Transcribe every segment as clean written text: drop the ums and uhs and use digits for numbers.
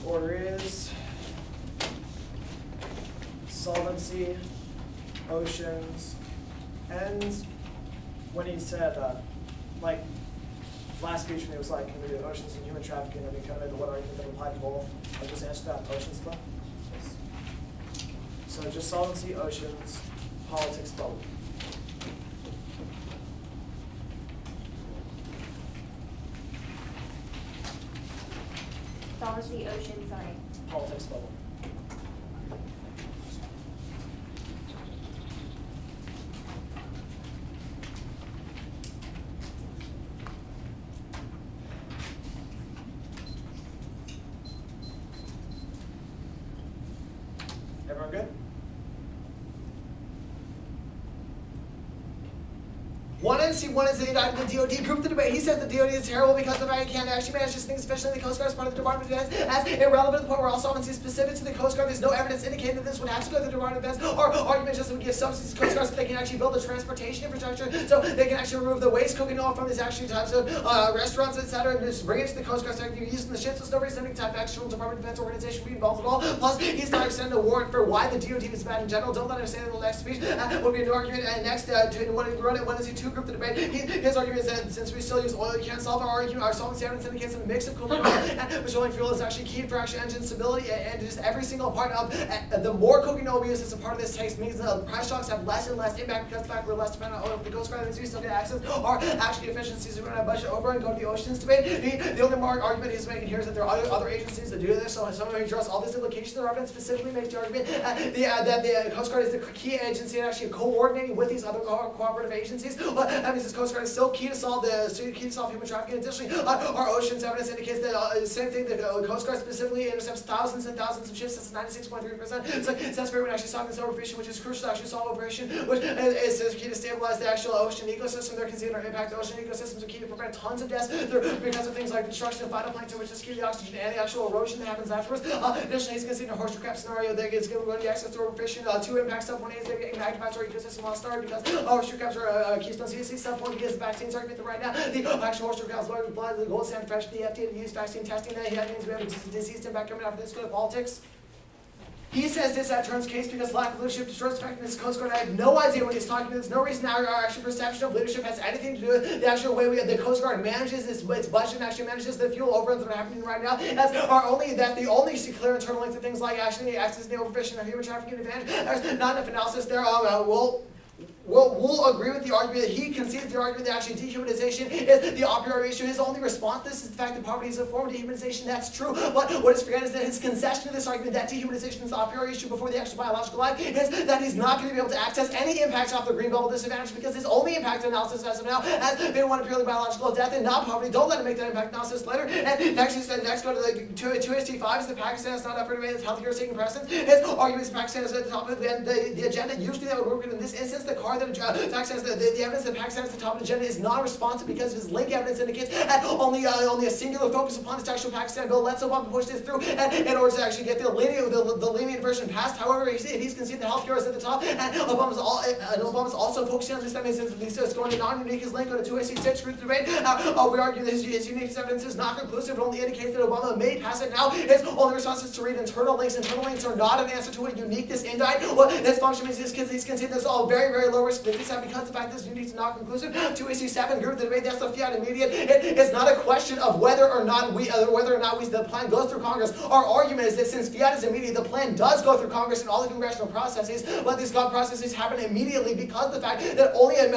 order is solvency, oceans, ends. When he said, like, last speech when he was like, can we do oceans and human trafficking, and he kind of made the what argument that applied to both. I just answered that oceans stuff. Yes. So just solvency, oceans, politics, bubble. Solvency, ocean, sorry. Politics, bubble. Everyone good? One NC, one is the indictment, the DOD group the debate. He says the DOD is terrible because the fact it can't actually manage these things, especially the Coast Guard as part of the Department of Defense, as irrelevant to the point where all solvency is specific to the Coast Guard. There's no evidence indicating that this would have to go to the Department of Defense, or argument just that would give subsidies to Coast Guard so they can actually build the transportation infrastructure, so they can actually remove the waste cooking oil from these actually types of restaurants, etc., and just bring it to the Coast Guard so they can use the ships. There's no reason any type of actual Department of Defense organization would be involved at all. Plus, he's not extending a warrant for why the DOD is bad in general. Don't let him say that in the next speech. Would be a new argument. And next, when is he two group the debate? His argument is that since we still use oil, you can't solve our argument. Our solvency evidence indicates a mix of cooking oil and petroleum fuel is actually key for actually engine stability, and just every single part of the more cooking oil we use as a part of this taste means the price shocks have less and less impact because of the fact we're less dependent on oil. The Coast Guard that we still get access are actually efficiencies we run our budget over and go to the oceans debate. The only argument he's making here is that there are other agencies that do this, so some of them address all these implications. The evidence specifically makes the argument that the Coast Guard is the key agency and actually coordinating with these other cooperative agencies. That means the Coast Guard is still key to solve human trafficking. Additionally, our oceans evidence indicates that same thing. The Coast Guard specifically intercepts thousands and thousands of ships. That's 96.3%. So that's very much actually solving this overfishing, which is crucial to actually solve operation, which is key to stabilize the actual ocean ecosystem. They're considering our impact. The ocean ecosystems are key to prevent tons of deaths because of things like destruction of phytoplankton, which is key to the oxygen and the actual erosion that happens afterwards. Additionally, he's considering a horseshoe crab scenario that is going to be access to overfishing. Two impacts. Step 1 is they're getting magnified to our ecosystem lost start because horseshoe crabs are keystone species. Step 1 because the vaccines argument that right now the actual horseshoe crabs are blood, the gold standard for the FDA to use vaccine testing. That means we have a disease impact coming out of this. Go to politics. He says this at Turns case because lack of leadership destroys effectiveness. Coast Guard, I have no idea what he's talking about. There's no reason our actual perception of leadership has anything to do with the actual way the Coast Guard manages its budget and actually manages the fuel overruns that are happening right now. The only clear internal link to things like actually access the overfishing and human trafficking advantage. There's not enough analysis there. We'll agree with the argument that he concedes the argument that actually dehumanization is the a priori issue. His only response to this is the fact that poverty is a form of dehumanization. That's true. But what is forgotten is that his concession to this argument that dehumanization is a priori issue before the actual biological life is that he's not going to be able to access any impacts off the green bubble disadvantage because his only impact analysis as of now has been one of purely biological death and not poverty. Don't let him make that impact analysis later. And next go to the 2ST5 is the Pakistan is not up for debate. It's healthcare taking precedence. His argument is Pakistan is at the top of the agenda. Usually that would work in this instance. The car that the evidence that Pakistan is at the top of the agenda is non-responsive because his link evidence indicates that only a singular focus upon this actual Pakistan bill lets Obama push this through in order to actually get the lenient version passed. However, he's conceded the healthcare is at the top, and Obama's also focusing on this. That means it's going to non-unique his link on a 2ST6 group debate. We argue that his unique evidence is not conclusive. It only indicates that Obama may pass it now. His only response is to read internal links. Internal links are not an answer to a uniqueness indict. Well, this function means he's conceded this all very, very low risk. Because the fact that this unique is not conclusive. 2ST7 group the debate. That's the fiat immediate. It's not a question of whether or not the plan goes through Congress. Our argument is that since fiat is immediate, the plan does go through Congress and all the congressional processes, but these processes happen immediately because of the fact that only an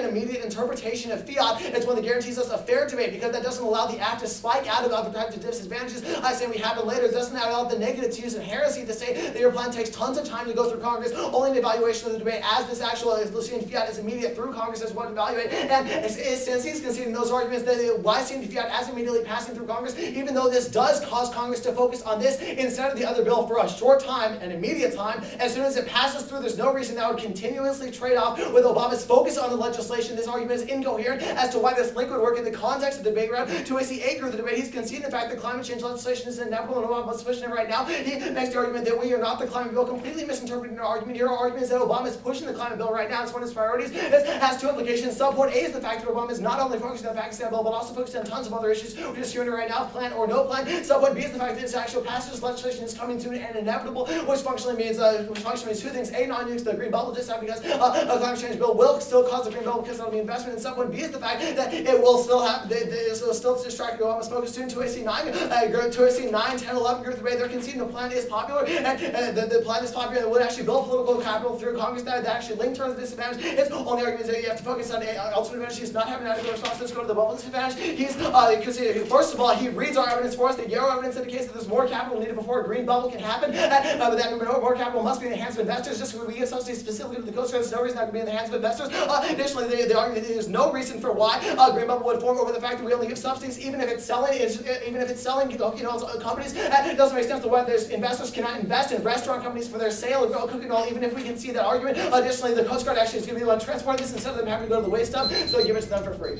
immediate interpretation of fiat is one that guarantees us a fair debate because that doesn't allow the act to spike out of other types of disadvantages. I say we happen later. It doesn't allow the negative to use in heresy to say that your plan takes tons of time to go through Congress. Only an evaluation of the debate as this actual Lucian fiat is immediate through Congress as one to evaluate. And since he's conceding those arguments, that why seem the fiat as immediately passing through Congress, even though this does cause Congress to focus on this instead of the other bill for a short time, an immediate time, as soon as it passes through, there's no reason that would continuously trade off with Obama's focus on the legislation. This argument is incoherent as to why this link would work in the context of the debate round. 2ST8 group the debate, he's conceding the fact that climate change legislation is inevitable and Obama's pushing it right now. He makes the argument that we are not the climate bill, completely misinterpreting our argument here. Our argument is that Obama is pushing the the climate bill right now. It's one of his priorities. It has two implications. Subpoint A is the fact that Obama is not only focusing on the Pakistan bill, but also focusing on tons of other issues we're just hearing right now, plan or no plan. Subpoint B is the fact that its actual passage of legislation is coming soon and inevitable, which functionally means two things. A, non-use the green bubble just because a climate change bill will still cause the green bubble because that'll be investment. And subpoint B is the fact that it will still have, it will still distract Obama's focus soon to a C9, 10, 11, go through the way they're conceding the plan is popular, and the plan is popular and would actually build political capital through Congress that actually link terms of disadvantage. Its only argument is that you have to focus on ultimate advantage. He's not having adequate response. Let's go to the bubble disadvantage. He's, because first of all, he reads our evidence for us. The Yarrow evidence indicates that there's more capital needed before a green bubble can happen. But that more capital must be in the hands of investors. Just when we give subsidies specifically to the Coast Guard, there's no reason that could be in the hands of investors. Additionally, they argue that there's no reason for why a green bubble would form over the fact that we only give subsidies, even if it's selling, companies. It doesn't make sense to why there's investors cannot invest in restaurant companies for their sale of cooking oil, even if we can see that argument. Additionally, the Coast Guard actually is going to be the one transporting this instead of them having to go to the waste dump, so give it to them for free.